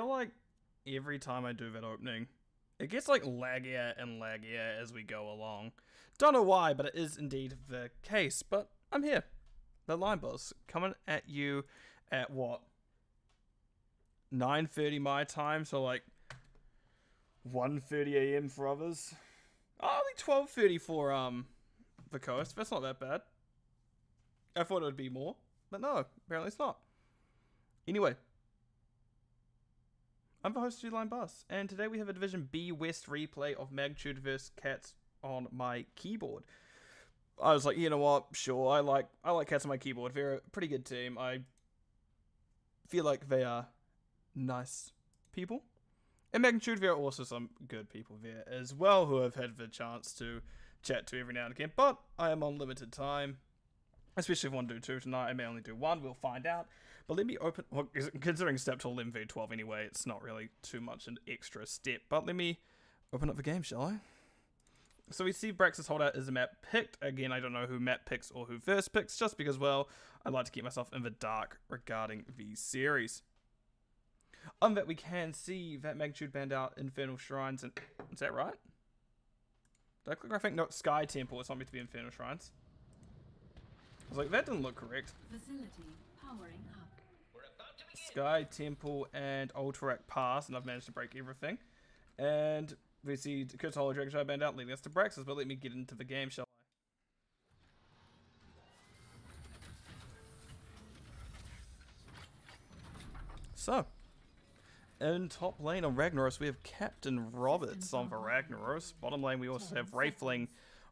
feel like every time I do that opening, it gets like laggier and laggier as we go along. Don't know why, but it is indeed the case. But I'm here. The Line Boss coming at you at what? 9:30 my time, so like 1:30 a.m. for others. Oh, only 12:30 for the coast. That's not that bad. I thought it would be more, but no, apparently it's not. Anyway, I'm the host of the Line Boss, and today we have a Division B West replay of Magnitude vs Cats on my keyboard. I was like, you know what? Sure, I like Cats on my keyboard. They're a pretty good team. I feel like they are nice people. And Magnitude, there are also some good people there as well who have had the chance to chat to every now and again. But I am on limited time. Especially if I want to do two tonight, I may only do one, we'll find out. But let me open, well, considering step to 11v12 anyway, it's not really too much an extra step. But let me open up the game, shall I? So we see Brax's Holdout is a map picked. Again, I don't know who map picks or who first picks, just because, well, I like to keep myself in the dark regarding these series. On that we can see that Magnitude banned out Infernal Shrines, and is that right? Did I click? I think no, Sky Temple is not meant to be Infernal Shrines. I was like, that didn't look correct. Facility powering up. Sky Temple and Ultrarak Pass, and I've managed to break everything. And we see Kurt's Holy Dragon Show banned out, leading us to Brax's, but let me get into the game, shall I? So, in top lane on Ragnaros, we have Captain Roberts on the Ragnaros. Bottom lane, we also have Wraithling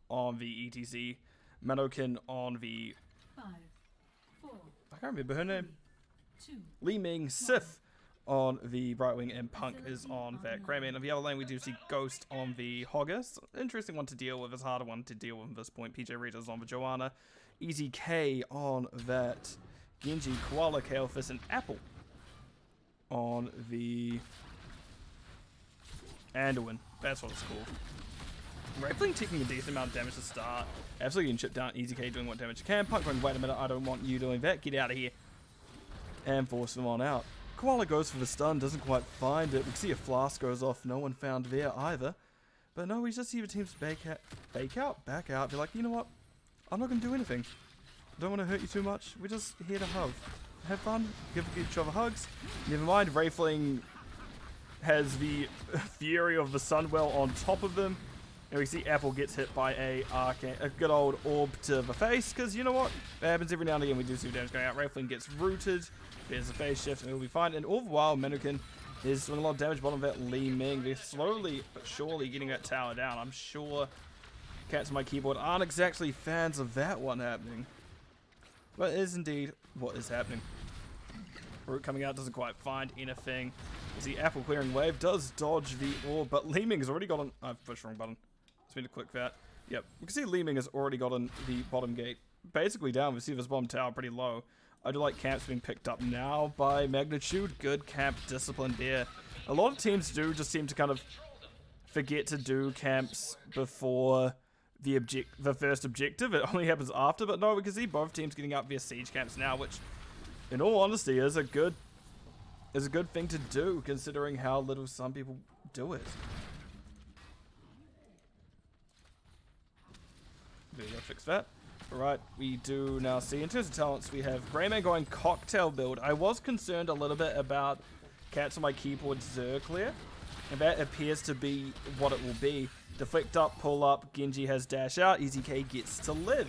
on the ETC. Manokin on the... 5, 4, I can't remember her name. 2, Li Ming Sith on the right wing, and Punk is on that grey man. On the other lane, we do see Ghost on the Hogger. Interesting one to deal with, it's a harder one to deal with at this point. PJ Reed is on the Joanna. Easy K on that Genji, Koala, Kalefish, and Apple on the Anduin. That's what it's called. Wraithling taking a decent amount of damage to start. Absolutely getting chipped down. Easy K doing what damage you can. Punk going, wait a minute, I don't want you doing that. Get out of here. And force them on out. Koala goes for the stun, doesn't quite find it. We can see a flask goes off. No one found there either. But no, we just see the teams back out. Be like, you know what? I'm not going to do anything. I don't want to hurt you too much. We're just here to have fun. Give each other hugs. Never mind, Wraithling has the fury of the Sunwell on top of them. And we see Apple gets hit by a good old orb to the face, because you know what? That happens every now and again. We do see damage going out. Wraithling gets rooted. There's a phase shift, and we'll be fine. And all the while, Menukin is doing a lot of damage bottom of that Li Ming. They're slowly but surely getting that tower down. I'm sure Cats on my keyboard aren't exactly fans of that one happening. But it is indeed what is happening. Root coming out, doesn't quite find anything. You see Apple clearing wave, does dodge the orb, but Li Ming has already gotten... I've pushed the wrong button. Just need to click that. Yep, you can see Li Ming has already gotten the bottom gate basically down. We see this bottom tower pretty low. I do like camps being picked up now by Magnitude. Good camp discipline there. A lot of teams do just seem to kind of forget to do camps before the first objective. It only happens after, but no, we can see both teams getting up via siege camps now, which, in all honesty, is a good thing to do, considering how little some people do it. There we go, fix that. Alright, we do now see, in terms of talents, we have Greyman going cocktail build. I was concerned a little bit about Cats on my keyboard Zerclear, and that appears to be what it will be. Deflect up, pull up, Genji has dash out, Easy K gets to live.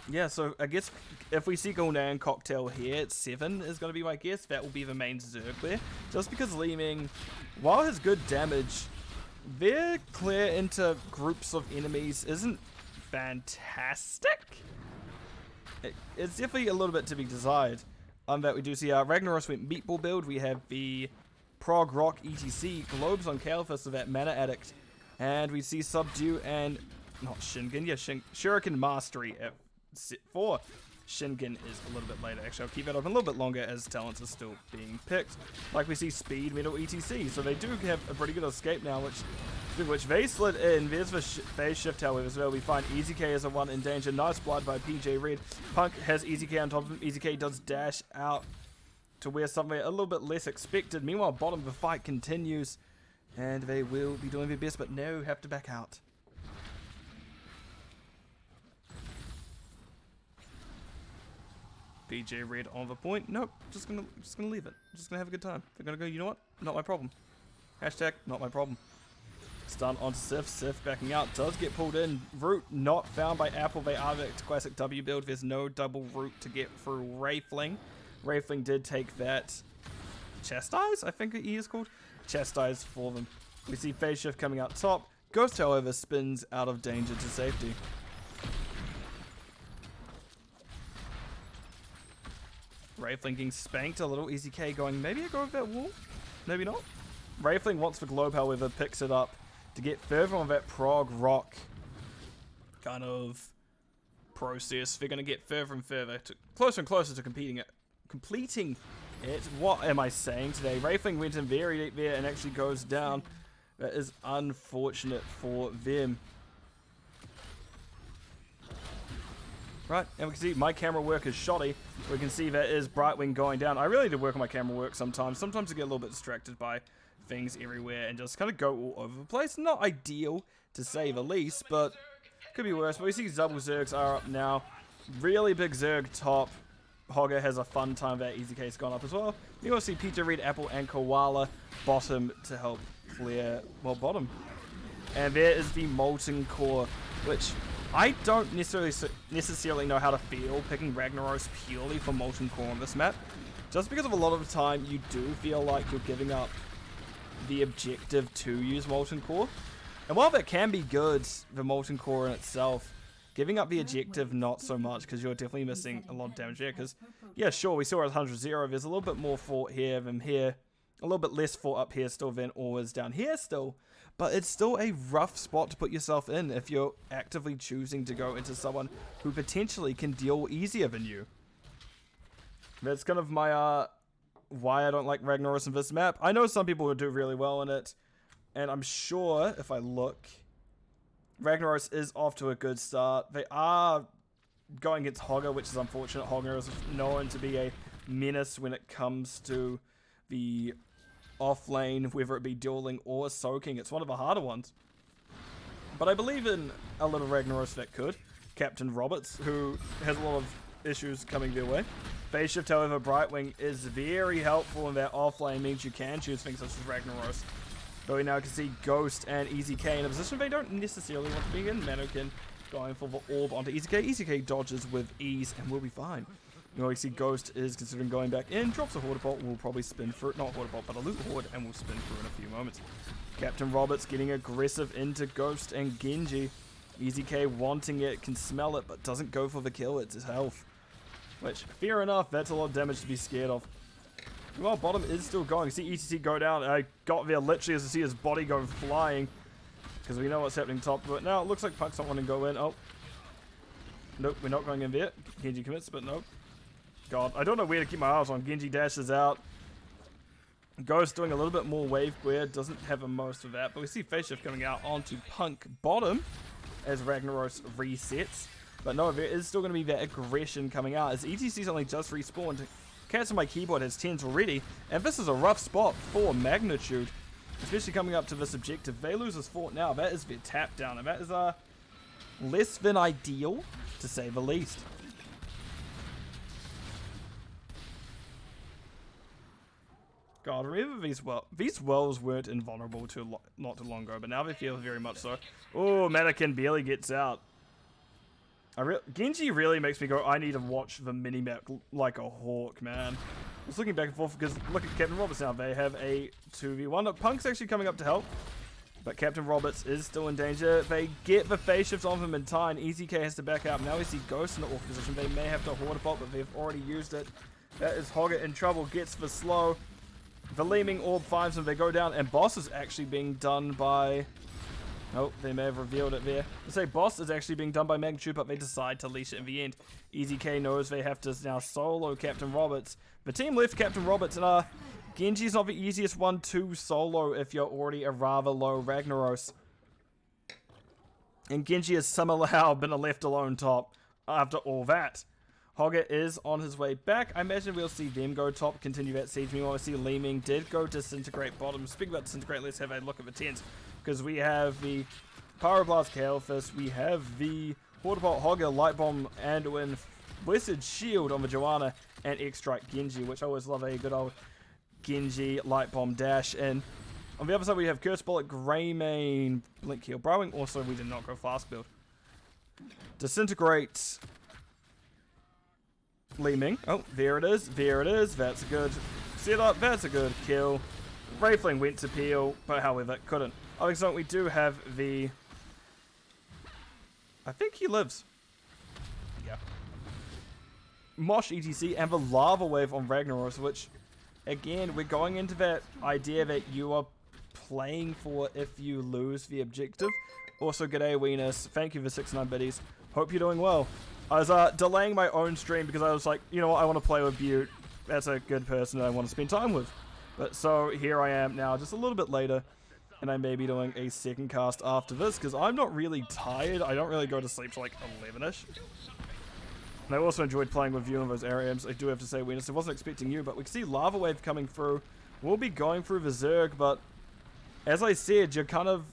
Yeah, so I guess if we see Gul'dan cocktail here, 7 is going to be my guess. That will be the main Zerclear. Just because Li Ming, while has good damage, their clear into groups of enemies isn't fantastic. It's definitely a little bit to be desired. On that we do see Ragnaros went meatball build. We have the Prog Rock ETC globes on Kalefish of that Mana Addict. And we see Subdue and, not Shingen, yeah, Shuriken Mastery at 4. Shingen is a little bit later. Actually, I'll keep it open a little bit longer as talents are still being picked. Like we see Speed, Metal, ETC. So they do have a pretty good escape now, which they slid in. There's the phase shift, however, as well. We find Easy K as a one in danger. Nice blood by PJ Red. Punk has Easy K on top of him. Easy K does dash out. to where somewhere a little bit less expected. Meanwhile, bottom of the fight continues, and they will be doing their best, but no, have to back out. BJ Red on the point. Nope, just gonna leave it. Just gonna have a good time. They're gonna go, you know what? Not my problem. Hashtag not my problem. Stun onto Sif. Sif backing out. Does get pulled in. Root not found by Apple. They are the classic W build. There's no double root to get through Wraithling. Wraithling did take that Chastise, I think he is called. Chastise for them. We see Phase Shift coming out top. Ghost, however, spins out of danger to safety. Wraithling getting spanked a little. Easy K going, maybe I go with that wall? Maybe not. Wraithling wants the globe, however, picks it up to get further on that prog rock kind of process. They're going to get further and further, closer and closer to completing it. What am I saying today? Wraithling went in very deep there and actually goes down. That is unfortunate for them. Right, and we can see my camera work is shoddy. We can see that is Brightwing going down. I really need to work on my camera work sometimes. Sometimes I get a little bit distracted by things everywhere and just kind of go all over the place. Not ideal, to say the least, but could be worse. But we see double Zergs are up now. Really big Zerg top. Hogger has a fun time. That Easy K's gone up as well. You also see Peter, Red, Apple, and Koala bottom to help clear, well, bottom. And there is the Molten Core, which I don't necessarily know how to feel picking Ragnaros purely for Molten Core on this map. Just because of a lot of the time you do feel like you're giving up the objective to use Molten Core. And while that can be good, the Molten Core in itself, giving up the objective not so much, because you're definitely missing a lot of damage there. Because, yeah, sure, we saw it 100-0. There's a little bit more fought here than here. A little bit less fought up here still than always down here still. But it's still a rough spot to put yourself in if you're actively choosing to go into someone who potentially can deal easier than you. That's kind of my, why I don't like Ragnaros in this map. I know some people would do really well in it. And I'm sure, if I look, Ragnaros is off to a good start. They are going against Hogger, which is unfortunate. Hogger is known to be a menace when it comes to the off lane, whether it be dueling or soaking. It's one of the harder ones. But I believe in a little Ragnaros that could. Captain Roberts, who has a lot of issues coming their way. Phase Shift, however, Brightwing is very helpful in that off lane, means you can choose things such as Ragnaros. But we now can see Ghost and Easy K in a position they don't necessarily want to be in. Mannequin going for the orb onto Easy K. Easy K dodges with ease and will be fine. You know, we see Ghost is considering going back in, drops a Horde Bolt, will probably spin through, not Horde Bolt, but a Loot Horde, and will spin through in a few moments. Captain Roberts getting aggressive into Ghost and Genji. Easy K wanting it, can smell it, but doesn't go for the kill, it's his health. Which, fair enough, that's a lot of damage to be scared of. Well, bottom is still going. See ETC go down. I got there literally as to see his body go flying. Because we know what's happening top. But now it looks like Punk's not wanting to go in. Oh. Nope, we're not going in there. Genji commits, but nope. God, I don't know where to keep my eyes on. Genji dashes out. Ghost doing a little bit more wave clear. Doesn't have a most of that. But we see Phase Shift coming out onto Punk bottom as Ragnaros resets. But no, there is still going to be that aggression coming out as ETC's only just respawned. Cancel my keyboard has 10s already, and this is a rough spot for Magnitude, especially coming up to this objective. They lose his fort now. That is their tap down, and that is less than ideal, to say the least. God, remember these wells weren't invulnerable not too long ago, but now they feel very much so. Oh, Mannequin barely gets out. Genji really makes me go, I need to watch the minimap like a hawk, man. Just looking back and forth, because look at Captain Roberts now. They have a 2v1. Punk's actually coming up to help, but Captain Roberts is still in danger. They get the phase shift on him in time. Easy K has to back out. Now we see Ghost in the off position. They may have to Horde Bolt, but they've already used it. That is Hogger in trouble. Gets the slow. The Leeming Orb finds him. They go down, and Boss is actually being done by... Oh, they may have revealed it there. They say Boss is actually being done by Magnitude, but they decide to leash it in the end. Easy K knows they have to now solo Captain Roberts. The team left Captain Roberts, and Genji's not the easiest one to solo if you're already a rather low Ragnaros. And Genji has somehow been left alone top after all that. Hogger is on his way back. I imagine we'll see them go top, continue that siege. Meanwhile, we see Li Ming did go Disintegrate bottom. Speaking about Disintegrate, let's have a look at the tens. Because we have the Pyroblast Chaos Fist, we have the Waterbolt Hogger, Light Bomb, Anduin, Blessed Shield on the Joanna, and X-Strike Genji, which I always love a good old Genji Light Bomb dash. And on the other side, we have Curse Bullet, Greymane, Blink Heal, Browing. Also, we did not go fast build. Disintegrate Li Ming. Oh, there it is. There it is. That's a good setup. That's a good kill. Wraithling went to peel, but however, couldn't. I think so. We do have the... I think he lives. Yeah. Mosh ETC and the Lava Wave on Ragnaros, which, again, we're going into that idea that you are playing for if you lose the objective. Also, g'day, Weenus. Thank you for 69 biddies. Hope you're doing well. I was delaying my own stream because I was like, you know what, I want to play with Butte. That's a good person that I want to spend time with. But so here I am now, just a little bit later. And I may be doing a second cast after this because I'm not really tired. I don't really go to sleep till like 11ish. And I also enjoyed playing with you in those areas. I do have to say, Weenus, I wasn't expecting you, but we can see Lava Wave coming through. We'll be going through the Zerg, but as I said, you're kind of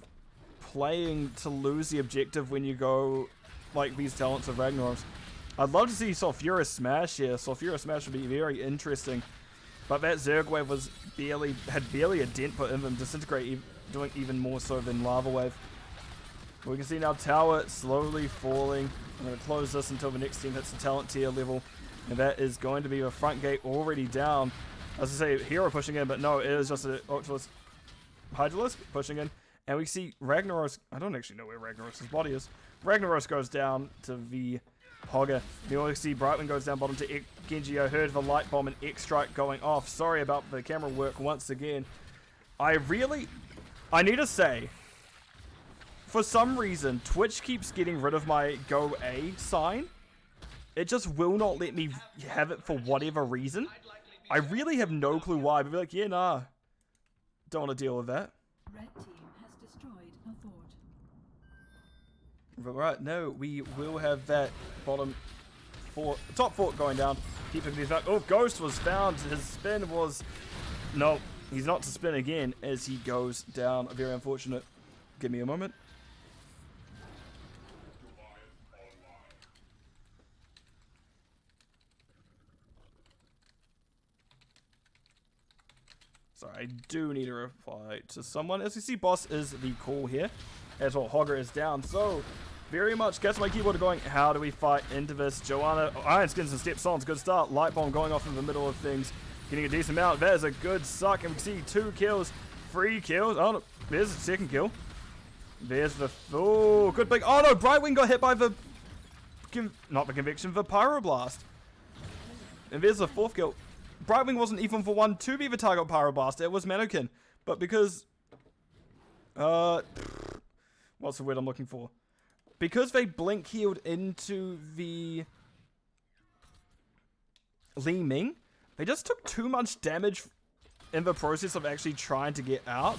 playing to lose the objective when you go like these talents of Ragnaros. I'd love to see Sulfura Smash here. Sulfura Smash would be very interesting. But that Zerg Wave was had barely a dent put in them. Disintegrate doing even more so than Lava Wave. We can see now Tower slowly falling. I'm going to close this until the next team hits the talent tier level. And that is going to be the front gate already down. As I say, Hero pushing in, but no, it is just an Ultralisk Hydralisk pushing in. And we see Ragnaros. I don't actually know where Ragnaros' body is. Ragnaros goes down to the Hogger. We also see Brightwing goes down bottom to Genji. I heard the Light Bomb and X-Strike going off. Sorry about the camera work once again. I need to say, for some reason, Twitch keeps getting rid of my Go A sign. It just will not let me have it for whatever reason. I really have no clue why, but be like, yeah, nah. Don't want to deal with that. Red team has destroyed a fort. But right, no, we will have that bottom fort, top fort going down. Keep picking these back. Oh, Ghost was found. His spin was... No, he's not to spin again as he goes down. Very unfortunate. Give me a moment. Sorry, I do need to reply to someone. As you see, boss is the call here. As well, Hogger is down. So, very much gets my keyboard going. How do we fight into this? Joanna, Iron Skins and Steps on. Good start. Light Bomb going off in the middle of things. Getting a decent amount. There's a good suck. And we can see 2 kills. 3 kills. Oh, no. There's the second kill. There's the... Oh, good big... Oh, no. Brightwing got hit by the... Not the Conviction. The Pyroblast. And there's the 4th kill. Brightwing wasn't even for 1 to be the target Pyroblast. It was Mannequin. But because... What's the word I'm looking for? Because they blink healed into the Li Ming, they just took too much damage in the process of actually trying to get out.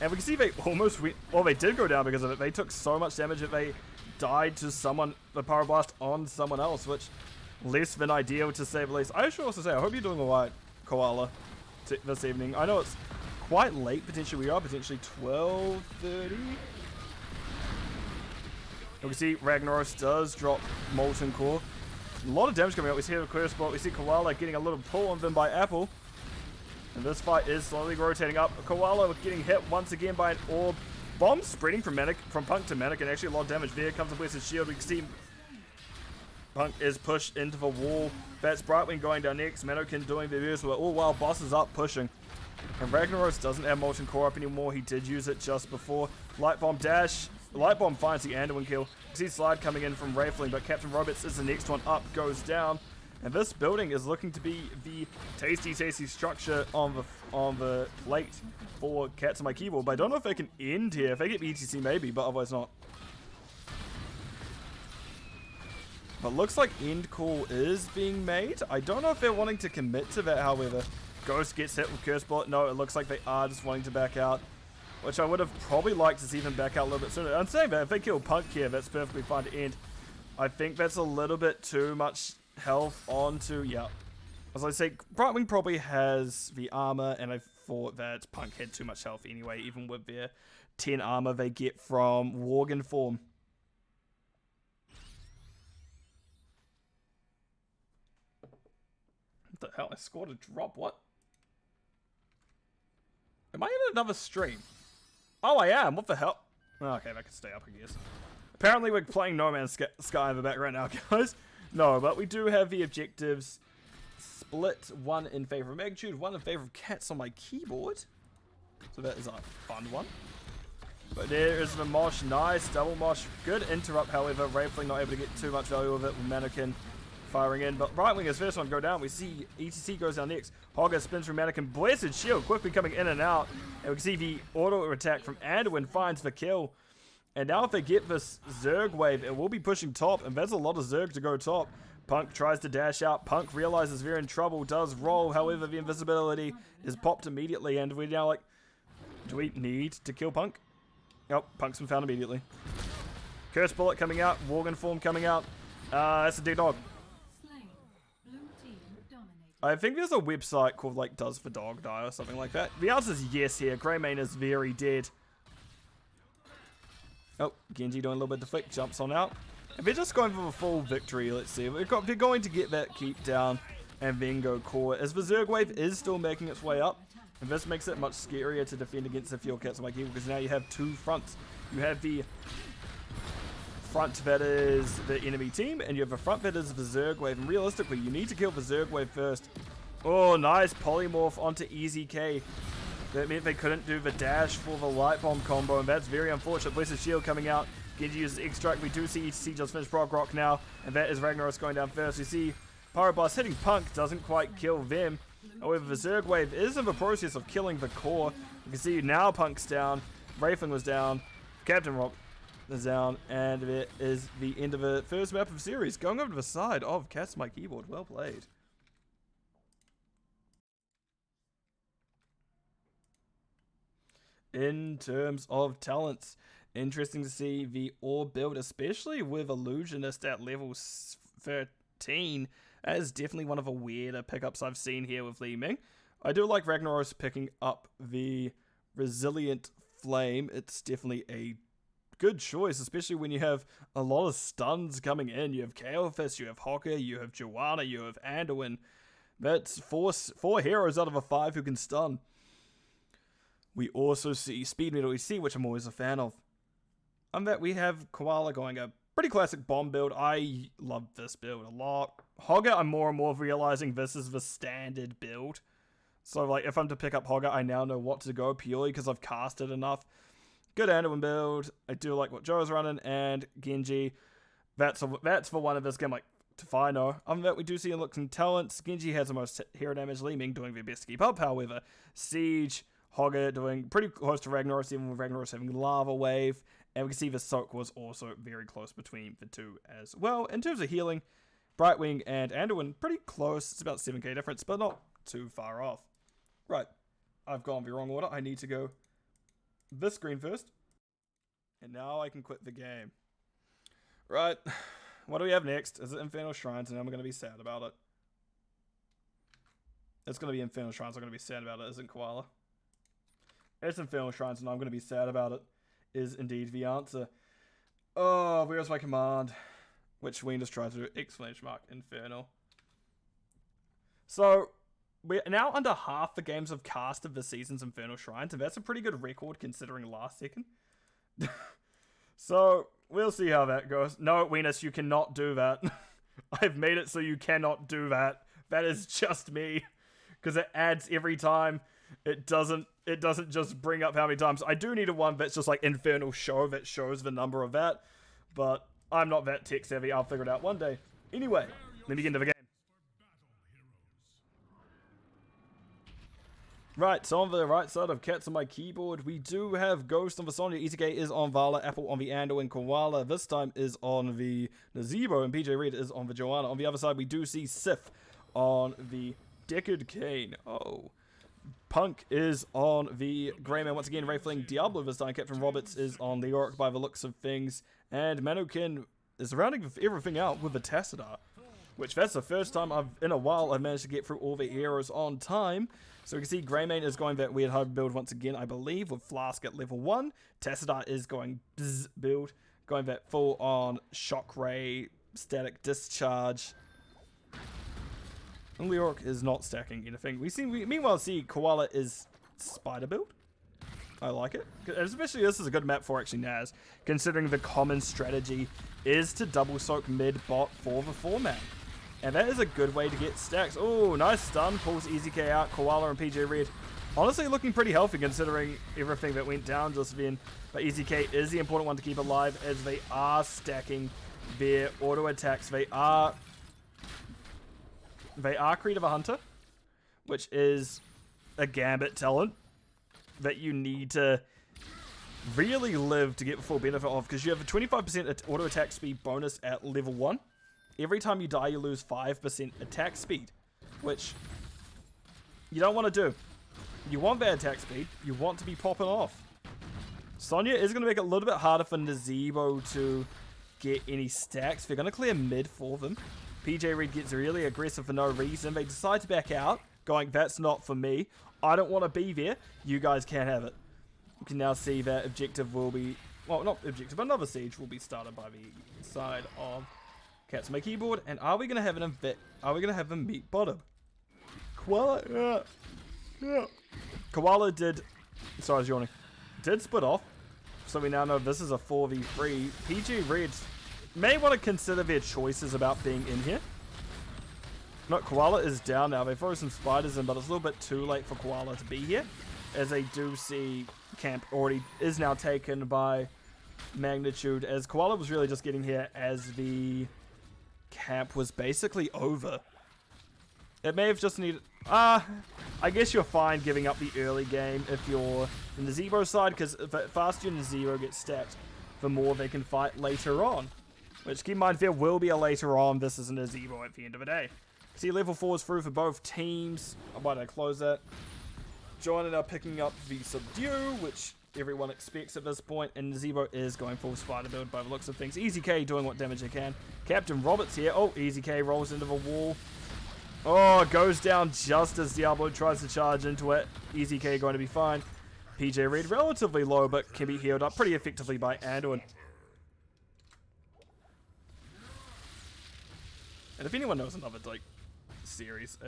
And we can see they almost went... Well, they did go down because of it. They took so much damage that they died to someone, the Pyroblast on someone else, which less than ideal to say the least. I should also say, I hope you're doing alright, Koala, this evening. I know it's quite late, potentially. We are potentially 12:30. We can see Ragnaros does drop Molten Core. A lot of damage coming out. We see the Curse Spot. We see Koala getting a little pull on them by Apple. And this fight is slowly rotating up. Koala getting hit once again by an orb. Bomb spreading from Punk to Manic, and actually a lot of damage there. Comes a Blessed Shield. We can see Punk is pushed into the wall. That's Brightwing going down next. Manokin doing the reverse. All while Boss is up pushing. And Ragnaros doesn't have Molten Core up anymore. He did use it just before. Light Bomb dash. Light Bomb finds the Anduin kill. You see Slide coming in from Wraithling, but Captain Roberts is the next one up, goes down. And this building is looking to be the tasty structure on the plate for Cats on my keyboard. But I don't know if they can end here. If they get BTC, maybe, but otherwise not. But looks like end call is being made. I don't know if they're wanting to commit to that, however. Ghost gets hit with Curse Bullet. No, it looks like they are just wanting to back out. Which I would have probably liked to see them back out a little bit sooner. I'm saying that if they kill Punk here, that's perfectly fine to end. I think that's a little bit too much health onto, yeah. As I say, Brightwing probably has the armor, and I thought that Punk had too much health anyway, even with their 10 armor they get from Worgen form. What the hell? I scored a drop. What? Am I in another stream? Oh, I am. What the hell? Okay, that can stay up, I guess. Apparently, we're playing No Man's Sky in the background now, guys. No, but we do have the objectives split. One in favor of Magnitude, one in favor of Cats on my keyboard. So that is a fun one. But there is the mosh. Nice. Double mosh. Good interrupt, however. Rafling not able to get too much value of it with Mannequin firing in. But Brightwing is first one to go down. We see ETC goes down next. Hogger spins from Mannequin. Blessed Shield quickly coming in and out. And we can see the auto attack from Anduin finds the kill. And now if they get this Zerg wave, it will be pushing top. And there's a lot of Zerg to go top. Punk tries to dash out. Punk realizes they're in trouble. Does roll. However, the invisibility is popped immediately. And we're now like, do we need to kill Punk? Oh, Punk's been found immediately. Curse Bullet coming out. Worgen form coming out. That's a dead dog. I think there's a website called like Does the Dog Die or something like that. The answer is yes here. Greymane is very dead. Oh, Genji doing a little bit of deflect. Jumps on out. And they're just going for a full victory, let's see. They're going to get that keep down and then go core. As the Zerg wave is still making its way up. And this makes it much scarier to defend against if you're Cats like Evil, because now you have two fronts. You have the front that is the enemy team, and you have a front that is the Zerg wave. And realistically, you need to kill the Zerg wave first. Oh, nice polymorph onto Easy K. That meant they couldn't do the dash for the light bomb combo, and that's very unfortunate. Blessed Shield coming out. Genji uses Extract. We do see ETC just finish Brock Rock now, and that is Ragnaros going down first. We see Pyroblast hitting Punk, doesn't quite kill them. However, the Zerg wave is in the process of killing the core. You can see now Punk's down, Wraithling was down, Captain Rock is down, and it is the end of the first map of the series. Going over to the side of Cats My Keyboard. Well played. In terms of talents, interesting to see the Orb build, especially with Illusionist at level 13. That is definitely one of the weirder pickups I've seen here with Li Ming. I do like Ragnaros picking up the Resilient Flame. It's definitely a good choice, especially when you have a lot of stuns coming in. You have Kael'thas, you have Hocker, you have Joanna, you have Anduin. That's four heroes out of a 5 who can stun. We also see Speed Metal EC, which I'm always a fan of. And that we have Koala going a pretty classic bomb build. I love this build a lot. Hogger, I'm more and more realizing this is the standard build. So, like, if I'm to pick up Hogger, I now know what to go purely because I've casted enough. Good Anduin build. I do like what Joe's running, and Genji. That's for one of this game, like, Tefino. That we do see in looks and talents. Genji has the most hero damage. Li Ming doing their best to keep up, however. Siege, Hogger doing pretty close to Ragnaros, even with Ragnaros having Lava Wave. And we can see the Soak was also very close between the two as well. In terms of healing, Brightwing and Anduin, pretty close. It's about 7k difference, but not too far off. Right, I've gone the wrong order. I need to go this screen first. And now I can quit the game. Right, what do we have next? Is it Infernal Shrines? And I'm going to be sad about it. It's going to be Infernal Shrines. I'm going to be sad about it, isn't Koala? It's Infernal Shrines, and I'm going to be sad about it. Is indeed the answer. Oh, where's my command? Which we just tried to do. Exclamation mark, Infernal. So, we're now under half the games of cast of the season's Infernal Shrines, and that's a pretty good record considering last second. So, we'll see how that goes. No, Venus, you cannot do that. I've made it so you cannot do that. That is just me. Because it adds every time. It doesn't just bring up how many times. I do need a one that's just like Infernal Show that shows the number of that. But I'm not that tech savvy. I'll figure it out one day. Anyway, let me get into the game. Right, so on the right side of Cats on my keyboard, we do have Ghost on the Sonya. ETK is on Vala, Apple on the Anduin, Koala this time is on the Nazebo, and PJ Reed is on the Joanna. On the other side, we do see Sif on the Deckard Cain. Oh. Punk is on the Greyman once again, Wraithling Diablo this time. Captain Roberts is on the Orc by the looks of things. And Manukin is rounding everything out with the Tassadar. which that's the first time in a while I've managed to get through all the heroes on time. So we can see Greymane is going that weird hybrid build once again, I believe, with Flask at level 1. Tassadar is going bzz build, going that full on Shock Ray, Static Discharge. And Leoric is not stacking anything. We meanwhile see Koala is Spider build. I like it. Especially this is a good map for actually Naz, considering the common strategy is to double soak mid bot for the 4-man. And that is a good way to get stacks. Oh, nice stun. Pulls EZK out. Koala and PJ Red honestly looking pretty healthy considering everything that went down just then. But EZK is the important one to keep alive as they are stacking their auto attacks. They are Creed of a Hunter, which is a Gambit talent that you need to really live to get the full benefit of, because you have a 25% auto attack speed bonus at level 1. Every time you die, you lose 5% attack speed, which you don't want to do. You want that attack speed. You want to be popping off. Sonya is going to make it a little bit harder for Nazebo to get any stacks. They're going to clear mid for them. PJ Red gets really aggressive for no reason. They decide to back out, going, that's not for me. I don't want to be there. You guys can't have it. You can now see that objective will be, well, not objective, but another siege will be started by the side of Cats My Keyboard. And are we going to have them beat bottom? Koala, Koala did split off. So we now know this is a 4v3. PG Reds may want to consider their choices about being in here. No, Koala is down now. They throw some spiders in, but it's a little bit too late for Koala to be here, as they do see camp already is now taken by Magnitude, as Koala was really just getting here as the camp was basically over. It may have just needed... I guess you're fine giving up the early game if you're in the Zero side, because the faster the Zero gets stacked, the more they can fight later on. Which, keep in mind, there will be a later on. This isn't a Zero at the end of the day. See, level 4 is through for both teams. Why did I close that? Joining are picking up the Subdue, which everyone expects at this point, and Zebo is going full spider build by the looks of things. EZK doing what damage they can. Captain Roberts here. Oh, EZK rolls into the wall. Oh, goes down just as Diablo tries to charge into it. EZK going to be fine. PJ Red relatively low, but can be healed up pretty effectively by Anduin. And if anyone knows another, like, series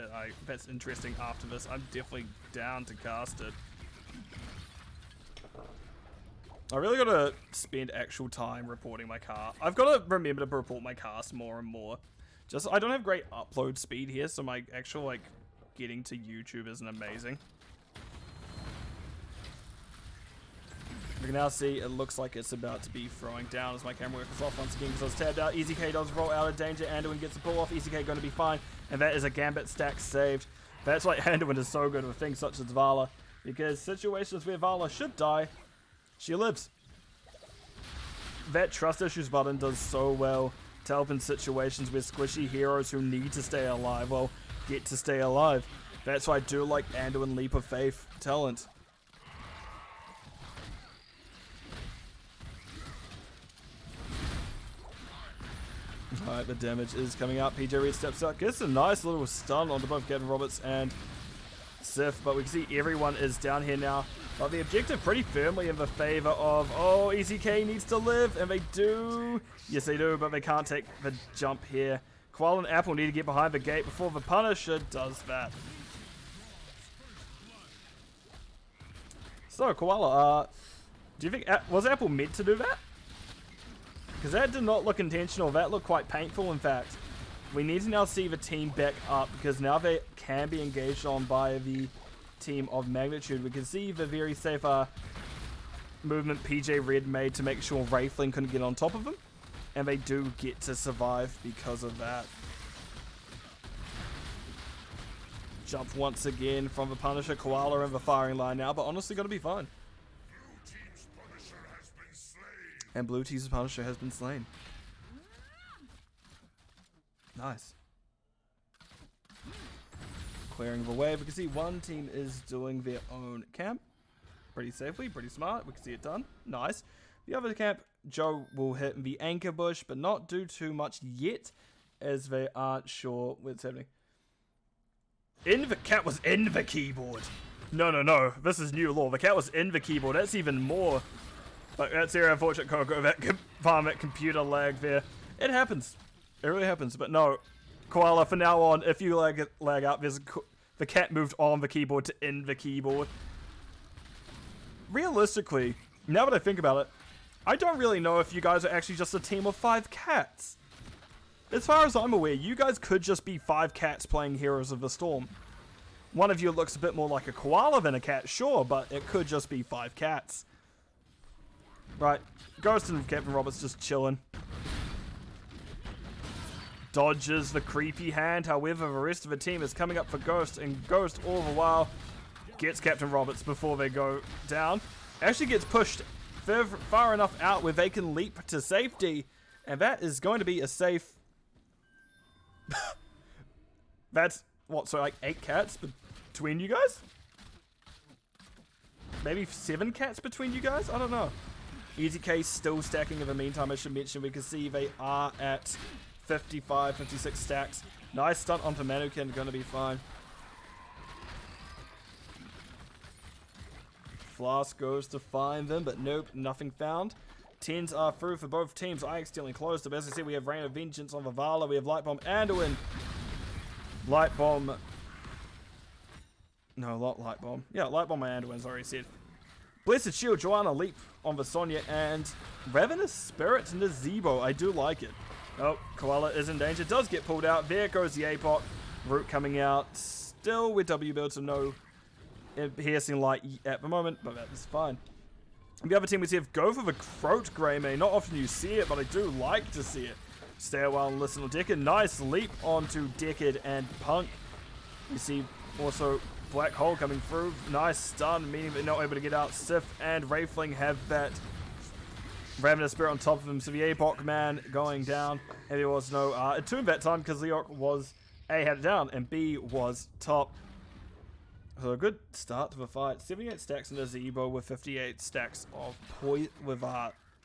that's interesting after this, I'm definitely down to cast it. I really gotta spend actual time reporting my cast. I've gotta remember to report my cast more and more. Just, I don't have great upload speed here, so my actual, like, getting to YouTube isn't amazing. We can now see it looks like it's about to be throwing down as my camera works off once again because I was tabbed out. EZK does roll out of danger. Anduin gets a pull off. EZK going to be fine. And that is a Gambit stack saved. That's why Anduin is so good with things such as Vala. Because situations where Vala should die, she lives. That trust issues button does so well to help in situations where squishy heroes who need to stay alive, well, get to stay alive. That's why I do like Anduin Leap of Faith talent. Alright, the damage is coming out. PJ Red steps out. Gets a nice little stun onto both Gavin Roberts and Sif, but we can see everyone is down here now. But the objective pretty firmly in the favor of, oh, EZK needs to live, and they do. Yes, they do, but they can't take the jump here. Koala and Apple need to get behind the gate before the Punisher does that. So, Koala, do you think, was Apple meant to do that? Because that did not look intentional. That looked quite painful, in fact. We need to now see the team back up, because now they can be engaged on by the team of Magnitude. We can see the very safe movement PJ Red made to make sure Wraithling couldn't get on top of them. And they do get to survive because of that. Jump once again from the Punisher. Koala in the firing line now, but honestly going to be fine. And Blue Team's Punisher has been slain. Nice. Clearing the way. We can see one team is doing their own camp. Pretty safely, pretty smart. We can see it done. Nice. The other camp, Joe will hit the anchor bush, but not do too much yet. as they aren't sure what's happening. The cat was in the keyboard. No. This is new law. The cat was in the keyboard. That's even more. But that's very unfortunate, Coco. That computer lag there. It happens. It really happens. But no, Koala, from now on, if you lag out, the cat moved on the keyboard to in the keyboard. Realistically, now that I think about it, I don't really know if you guys are actually just a team of 5 cats. As far as I'm aware, you guys could just be 5 cats playing Heroes of the Storm. One of you looks a bit more like a koala than a cat, sure, but it could just be 5 cats. Right, Ghost and Captain Roberts just chilling. Dodges the creepy hand, however, the rest of the team is coming up for Ghost, and Ghost all the while gets Captain Roberts before they go down. Actually gets pushed far enough out where they can leap to safety, and that is going to be a safe... That's, what, so like 8 cats between you guys? Maybe 7 cats between you guys? I don't know. Easy Case still stacking in the meantime. I should mention we can see they are at 55, 56 stacks. Nice stunt onto Mannequin, gonna be fine. Flask goes to find them, but nope, nothing found. 10s are through for both teams. I accidentally closed them. As I said, we have Rain of Vengeance on Vivala. We have Light Bomb Anduin. Light Bomb. No, not Light Bomb. Yeah, Light Bomb and Anduin's already said. Blessed Shield, Joanna, Leap on Visonia, and Ravenous Spirit Nazebo. I do like it. Oh, Koala is in danger. Does get pulled out. There goes the APOC. Root coming out. Still with W build, so no piercing light at the moment, but that is fine. The other team we see have go for the Throat Greymane. Not often you see it, but I do like to see it. Stay a while and listen to Decade. Nice leap onto Decade and Punk. You see also Black Hole coming through. Nice stun, meaning they're not able to get out. Sif and Wraithling have that Ravenous Spirit on top of them. So the APOC man going down. And there was no Tomb that time because Leok was A, had it down, and B was top. So a good start to the fight. 78 stacks in a Zebo with 58 stacks of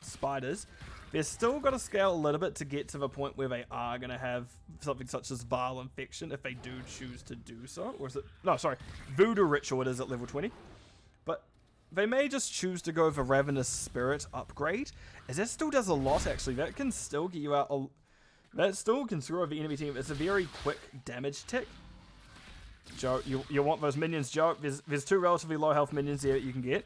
spiders. They're still got to scale a little bit to get to the point where they are going to have something such as Vile Infection if they do choose to do so. Or is it... No, sorry. Voodoo Ritual it is at level 20. But they may just choose to go for Ravenous Spirit upgrade. As that still does a lot, actually. That can still get you out... That still can screw over the enemy team. It's a very quick damage tick. Joe, you want those minions, Joe. There's 2 relatively low health minions here that you can get.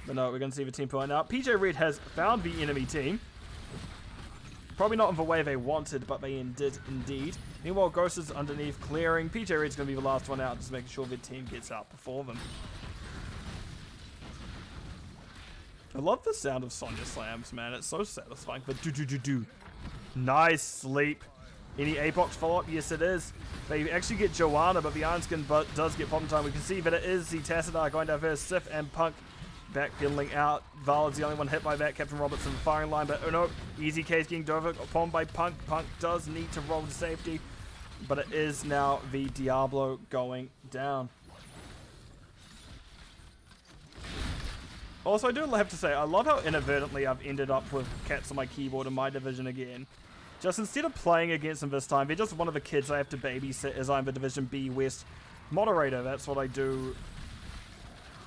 But no, we're going to see the team pulling out. PJ Red has found the enemy team. Probably not in the way they wanted, but they did indeed. Meanwhile, Ghost is underneath clearing. PJ Red's going to be the last one out, just making sure the team gets out before them. I love the sound of Sonya slams, man. It's so satisfying. But do. Nice sleep. Any APOC follow-up? Yes, it is. They actually get Joanna, but the Iron Skin does get pop in time. We can see that it is the Tassadar going down first. Sif and Punk backpedaling out. Valad's the only one hit by that. Captain Roberts in the firing line, but oh no. Easy Case getting dove upon by Punk. Punk does need to roll to safety, but it is now the Diablo going down. Also, I do have to say, I love how inadvertently I've ended up with cats on my keyboard in my division again. Just instead of playing against them this time, they're just one of the kids I have to babysit as I'm the Division B West moderator. That's what I do.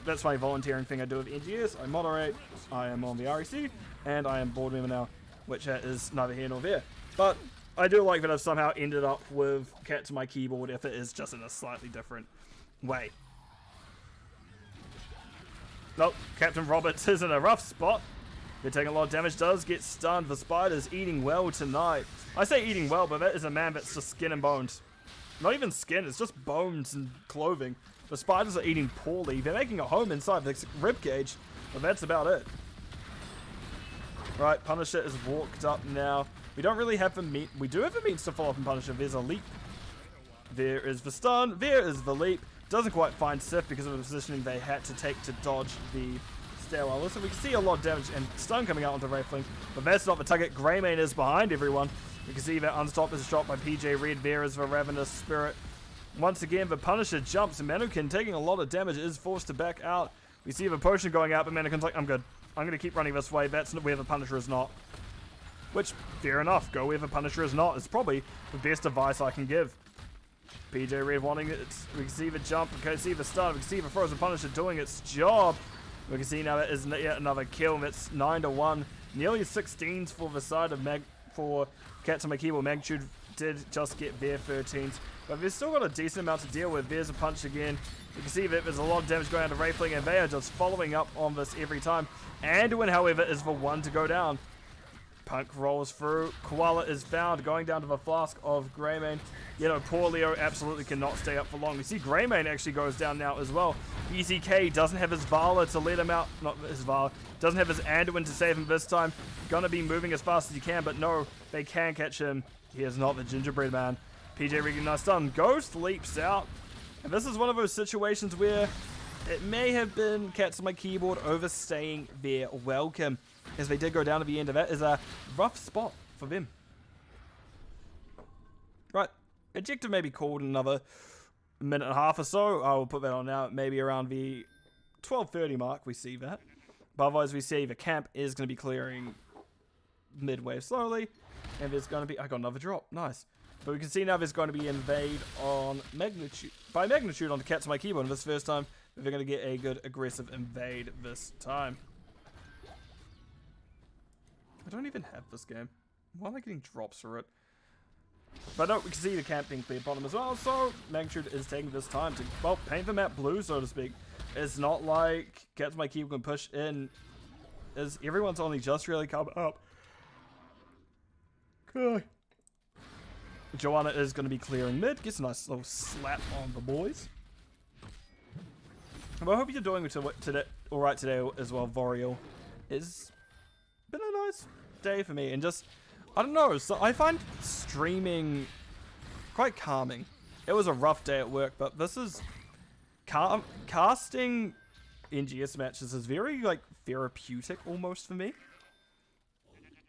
That's my volunteering thing I do with NGS. I moderate, I am on the REC, and I am board member now, which is neither here nor there. But I do like that I've somehow ended up with cats on my keyboard if it is just in a slightly different way. Nope, Captain Roberts is in a rough spot. They're taking a lot of damage, does get stunned. The Spider's eating well tonight. I say eating well, but that is a man that's just skin and bones. Not even skin, it's just bones and clothing. The Spiders are eating poorly. They're making a home inside the ribcage, but that's about it. Right, Punisher is walked up now. We don't really have the meat. We do have the means to follow up in Punisher. There's a leap. There is the stun. There is the leap. Doesn't quite find Sif because of the positioning they had to take to dodge the stairwell. Listen, we can see a lot of damage and stun coming out onto Wraithling, but that's not the target. Greymane is behind everyone. You can see that Unstop is shot by PJ Red. There is the Ravenous Spirit. Once again, the Punisher jumps, and Mannequin, taking a lot of damage, is forced to back out. We see the potion going out, but Mannequin's like, I'm good. I'm going to keep running this way. That's where the Punisher is not. Which, fair enough, go where the Punisher is not is probably the best advice I can give. PJ Red wanting it. We can see the jump, we can see the stun, we can see the Frozen Punisher doing its job. We can see now that is yet another kill, and it's 9-1. Nearly 16s for the side of for Cats on my keyboard. Magnitude did just get their 13s, but they've still got a decent amount to deal with. There's a punch again. You can see that there's a lot of damage going on to Wraithling, and they are just following up on this every time. Anduin, however, is the one to go down. Punk rolls through. Koala is found, going down to the flask of Greymane. You know, poor Leo absolutely cannot stay up for long. We see Greymane actually goes down now as well. EZK doesn't have his Vala to let him out. Not his Vala. Doesn't have his Anduin to save him this time. Gonna be moving as fast as he can, but no, they can catch him. He is not the gingerbread man. PJ Regan, nice stun. Ghost leaps out. And this is one of those situations where it may have been Cats on my keyboard overstaying their welcome, as they did go down to the end of it. Is a rough spot for them. Right, ejector may be called in another minute and a half or so. I will put that on now. Maybe around the 12:30 mark we see that. But otherwise we see the camp is going to be clearing midway slowly. And there's going to be... I got another drop. Nice. But we can see now there's going to be invade on Magnitude. By Magnitude onto Cats on my keyboard. And this first time they're going to get a good aggressive invade this time. I don't even have this game. Why am I getting drops for it? But no, we can see the camp being cleared bottom as well. So Magnitude is taking this time to, well, paint the map blue, so to speak. It's not like Cats on my keyboard can push in, as everyone's only just really come up. Okay. Joanna is going to be clearing mid. Gets a nice little slap on the boys. But I hope you're doing today, alright today as well, Voriel. It's been a nice day for me. And just, I don't know, so I find streaming quite calming. It was a rough day at work, but this is... casting NGS matches is very, like, therapeutic almost for me.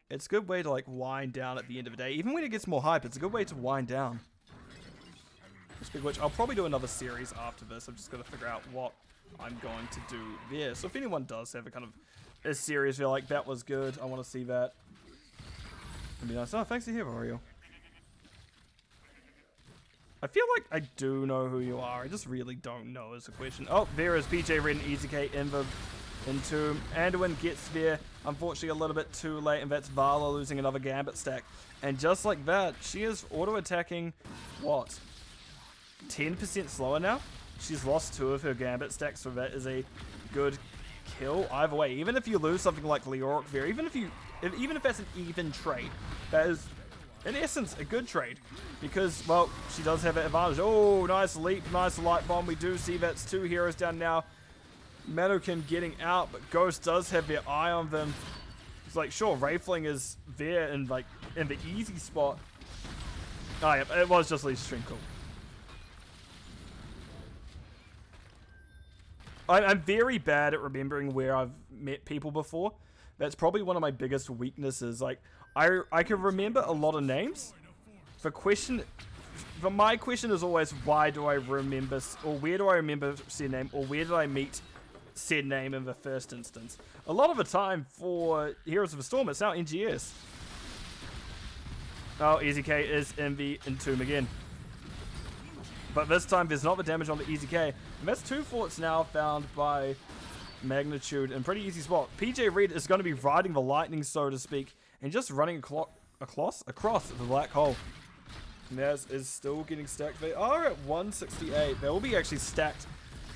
It's a good way to, like, wind down at the end of the day. Even when it gets more hype, it's a good way to wind down. Speaking of which, I'll probably do another series after this. I'm just going to figure out what I'm going to do there. So if anyone does have a kind of a series feel like that was good, I want to see that. It'd be nice. Oh, thanks for here, Oriel. I feel like I do know who you are. I just really don't know is the question. Oh, there is PJ Red and EZK in the Entomb. Anduin gets there, unfortunately a little bit too late, and that's Vala losing another Gambit stack. And just like that, she is auto-attacking, what, 10% slower now? She's lost 2 of her Gambit stacks, so that is a good kill. Either way, even if you lose something like Leoric there, even if that's an even trade, that is, in essence, a good trade. Because, well, she does have that advantage. Oh, nice leap, nice light bomb. We do see that's 2 heroes down now. Madokin getting out, but Ghost does have their eye on them. It's like, sure, Wraithling is there in, like, in the easy spot. Oh, yeah, it was just Lee's Trinkle. I'm very bad at remembering where I've met people before. That's probably one of my biggest weaknesses. Like, I can remember a lot of names. My question is always, why do I remember, or where do I remember said name, or where did I meet said name in the first instance? A lot of the time for Heroes of the Storm, it's now NGS. Oh, EZK is in the Entomb again. But this time there's not the damage on the EZK. And that's 2 forts now found by Magnitude in pretty easy spot. PJ Red is going to be riding the lightning, so to speak, and just running across the black hole. Naz is still getting stacked. They are at 168. They will be actually stacked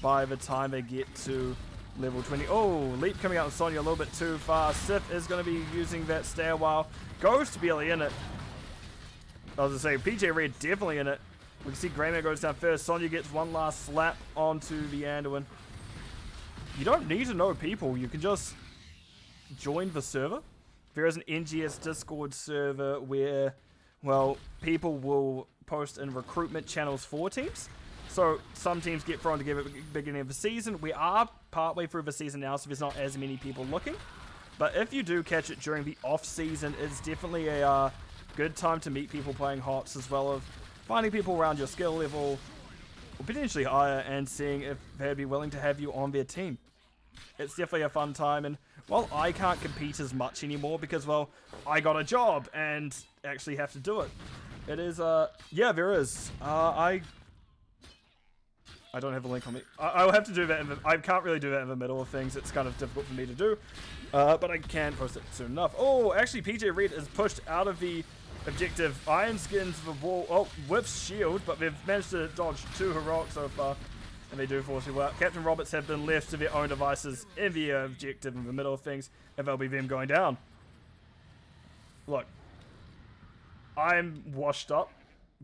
by the time they get to level 20. Oh, leap coming out on Sonya a little bit too far. Sif is going to be using that stay a while. Ghost barely in it. I was going to say, PJ Red definitely in it. We can see Greymane goes down first. Sonya gets one last slap onto the Anduin. You don't need to know people. You can just join the server. There is an NGS Discord server where, well, people will post in recruitment channels for teams. So some teams get thrown together at the beginning of the season. We are partway through the season now, so there's not as many people looking. But if you do catch it during the off season, it's definitely a good time to meet people playing HOTS, as well as finding people around your skill level, or potentially higher, and seeing if they'd be willing to have you on their team. It's definitely a fun time, and while I can't compete as much anymore because, well, I got a job and actually have to do it. It is, yeah, there is. I don't have a link on me. I'll have to do that. I can't really do that in the middle of things. It's kind of difficult for me to do, but I can post it soon enough. Oh, actually, PJ Red is pushed out of the objective. Iron skins the wall. Oh, with shield, but they've managed to dodge 2 heroics so far. And they do force you out. Captain Roberts have been left to their own devices in the objective in the middle of things, and that'll be them going down. Look, I'm washed up,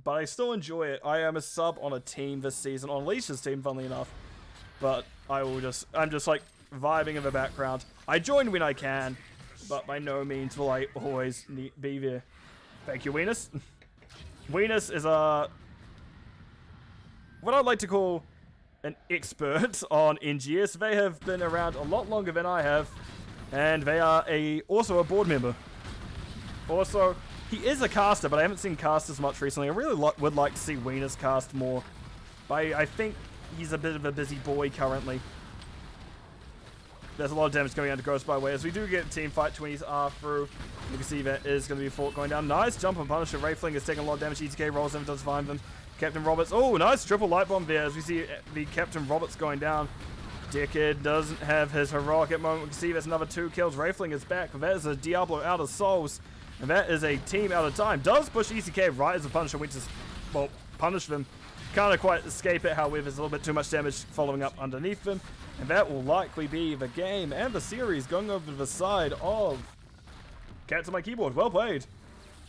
but I still enjoy it. I am a sub on a team this season, on Leash's team, funnily enough. But I'm just like vibing in the background. I join when I can, but by no means will I always be there. Thank you, Venus. Venus is what I'd like to call an expert on NGS. They have been around a lot longer than I have, and they are also a board member. Also, he is a caster, but I haven't seen casters much recently. I really would like to see Venus cast more, but I think he's a bit of a busy boy currently. There's a lot of damage going down to Ghost by way as we do get team fight 20s are through. You can see that is going to be a fort going down. Nice jump on Punisher. Wraithling is taking a lot of damage. ETK rolls in, does find them. Captain Roberts. Oh, nice triple light bomb there as we see the Captain Roberts going down. Dickhead doesn't have his heroic at the moment. We can see that's another 2 kills. Wraithling is back. That is a Diablo out of souls. And that is a team out of time. Does push ETK right as the Punisher went to, well, punish them. Can't quite escape it, however, there's a little bit too much damage following up underneath them. And that will likely be the game and the series going over to the side of Cats on my keyboard. Well played.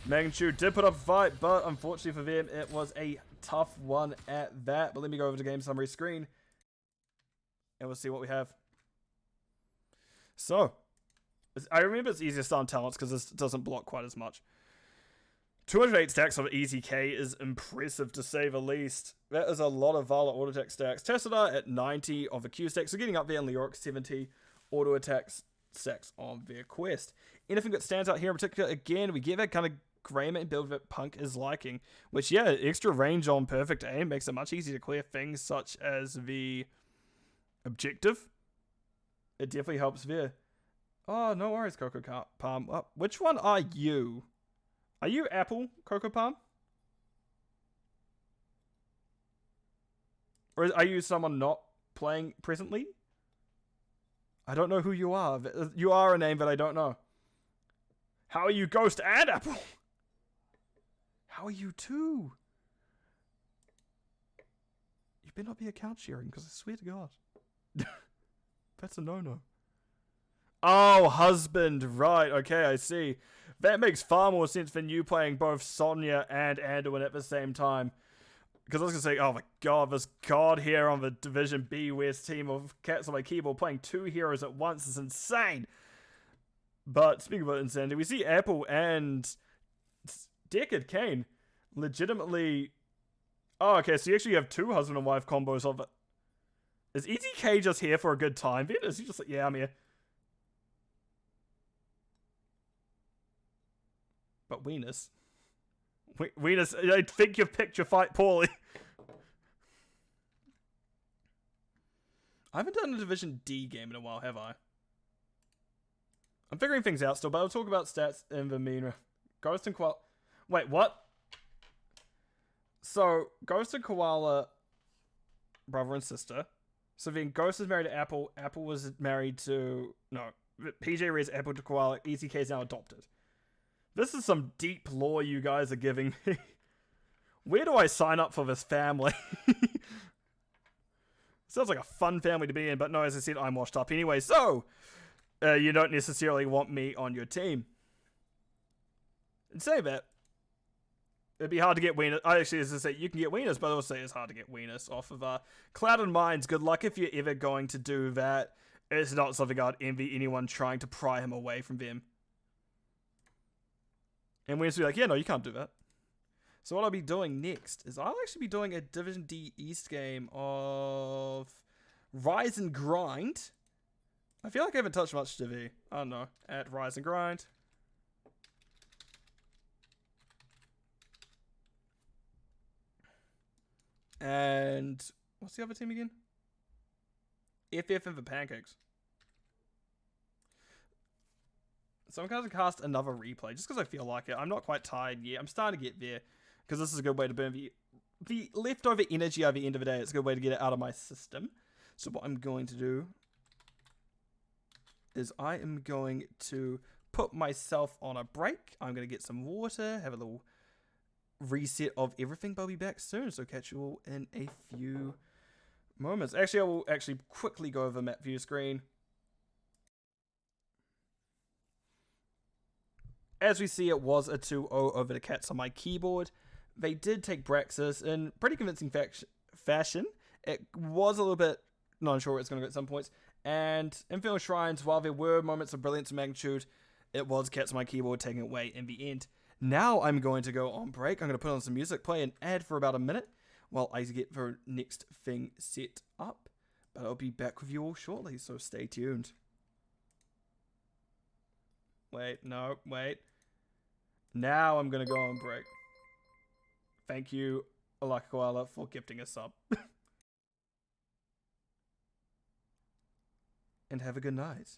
Magnitude did put up a fight, but unfortunately for them, it was a tough one at that. But let me go over to game summary screen, and we'll see what we have. So, I remember it's easier to start on talents because this doesn't block quite as much. 208 stacks of EZK is impressive to say the least. That is a lot of Vala auto attack stacks. Tessadar at 90 of the Q stacks, so getting up there, and Leoric 70 auto attack stacks on their quest. Anything that stands out here in particular, again, we get that kind of Greymane build that Punk is liking, which, yeah, extra range on perfect aim makes it much easier to clear things such as the objective. It definitely helps there. Oh, no worries, Coco Palm. Which one are you? Are you Apple, Coco Palm? Or are you someone not playing presently? I don't know who you are. You are a name that I don't know. How are you Ghost and Apple? How are you too? You better not be account sharing, because I swear to God. That's a no-no. Oh, husband. Right, okay, I see. That makes far more sense than you playing both Sonya and Anduin at the same time. Because I was going to say, oh my God, this god here on the Division B West team of Cats on my keyboard playing 2 heroes at once is insane. But speaking about insanity, we see Apple and Deckard Kane legitimately... Oh, okay, so you actually have 2 husband and wife combos of it. Is ETK just here for a good time, then? Is he just like, yeah, I'm here? But Venus. Venus, I think you've picked your fight poorly. I haven't done a Division D game in a while, have I? I'm figuring things out still, but I'll talk about stats in the mean. Ghost and Koala... Wait, what? So, Ghost and Koala, brother and sister. So then Ghost is married to Apple. Apple was married to... No, PJ raised Apple to Koala. ETK is now adopted. This is some deep lore you guys are giving me. Where do I sign up for this family? Sounds like a fun family to be in, but no, as I said, I'm washed up anyway. So, you don't necessarily want me on your team. And say that, it'd be hard to get Venus. I actually, as I say, you can get Venus, but I also say it's hard to get Venus off of Cloud and Mines. Good luck if you're ever going to do that. It's not something I'd envy anyone trying to pry him away from them. And Venus will be like, yeah, no, you can't do that. So what I'll be doing next is I'll actually be doing a Division D East game of Rise and Grind. I feel like I haven't touched much Divi. I don't know. At Rise and Grind. And what's the other team again? FF and the Pancakes. So I'm going to cast another replay just because I feel like it. I'm not quite tired yet. I'm starting to get there because this is a good way to burn the leftover energy at the end of the day. It's a good way to get it out of my system. So what I'm going to do is I am going to put myself on a break. I'm going to get some water, have a little reset of everything, but I'll be back soon. So catch you all in a few moments. Actually, I will actually quickly go over map view screen. As we see, it was a 2-0 over the Cats on my keyboard. They did take Braxis in pretty convincing fashion. It was a little bit not sure where it's going to go at some points. And Infernal Shrines, while there were moments of brilliance and magnitude, it was Cats on my keyboard taking it away in the end. Now I'm going to go on break. I'm going to put on some music, play an ad for about a minute while I get the next thing set up. But I'll be back with you all shortly, so stay tuned. Wait. Now I'm going to go on break. Thank you, Alaka Koala, for gifting a sub. And have a good night.